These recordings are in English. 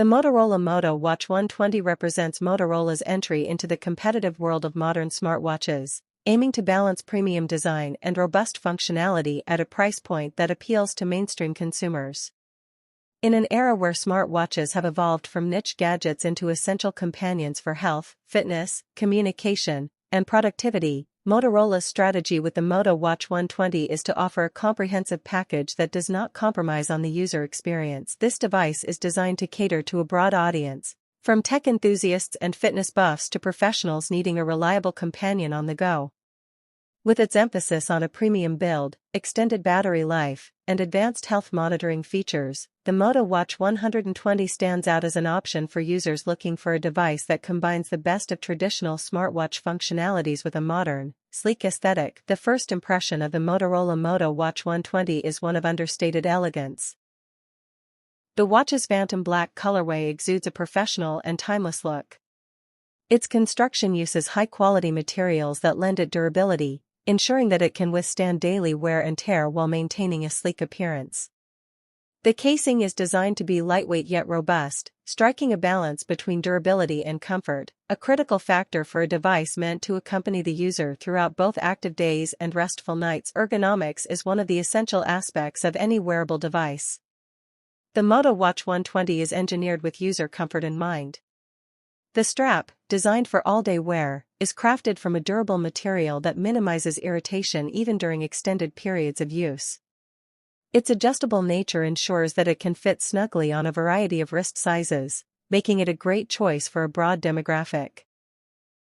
The Motorola Moto Watch 120 represents Motorola's entry into the competitive world of modern smartwatches, aiming to balance premium design and robust functionality at a price point that appeals to mainstream consumers. In an era where smartwatches have evolved from niche gadgets into essential companions for health, fitness, communication, and productivity, Motorola's strategy with the Moto Watch 120 is to offer a comprehensive package that does not compromise on the user experience. This device is designed to cater to a broad audience, from tech enthusiasts and fitness buffs to professionals needing a reliable companion on the go. With its emphasis on a premium build, extended battery life, and advanced health monitoring features, the Moto Watch 120 stands out as an option for users looking for a device that combines the best of traditional smartwatch functionalities with a modern, sleek aesthetic. The first impression of the Motorola Moto Watch 120 is one of understated elegance. The watch's phantom black colorway exudes a professional and timeless look. Its construction uses high-quality materials that lend it durability, ensuring that it can withstand daily wear and tear while maintaining a sleek appearance. The casing is designed to be lightweight yet robust, striking a balance between durability and comfort, a critical factor for a device meant to accompany the user throughout both active days and restful nights. Ergonomics is one of the essential aspects of any wearable device. The Moto Watch 120 is engineered with user comfort in mind. The strap, designed for all-day wear, is crafted from a durable material that minimizes irritation even during extended periods of use. Its adjustable nature ensures that it can fit snugly on a variety of wrist sizes, making it a great choice for a broad demographic.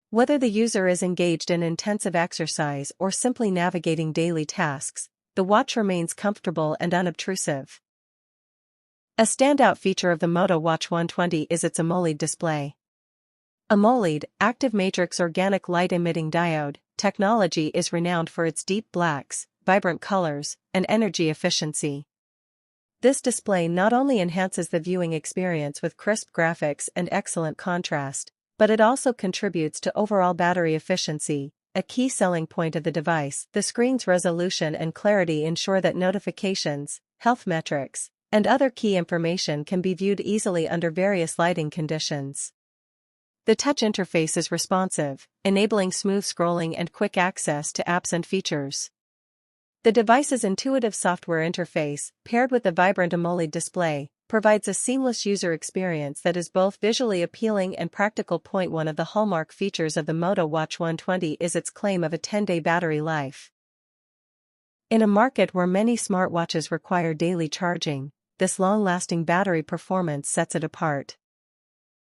Whether the user is engaged in intensive exercise or simply navigating daily tasks, the watch remains comfortable and unobtrusive. A standout feature of the Moto Watch 120 is its AMOLED display. AMOLED, active matrix organic light-emitting diode, technology is renowned for its deep blacks, vibrant colors, and energy efficiency. This display not only enhances the viewing experience with crisp graphics and excellent contrast, but it also contributes to overall battery efficiency, a key selling point of the device. The screen's resolution and clarity ensure that notifications, health metrics, and other key information can be viewed easily under various lighting conditions. The touch interface is responsive, enabling smooth scrolling and quick access to apps and features. The device's intuitive software interface, paired with the vibrant AMOLED display, provides a seamless user experience that is both visually appealing and practical. One of the hallmark features of the Moto Watch 120 is its claim of a 10-day battery life. In a market where many smartwatches require daily charging, this long-lasting battery performance sets it apart.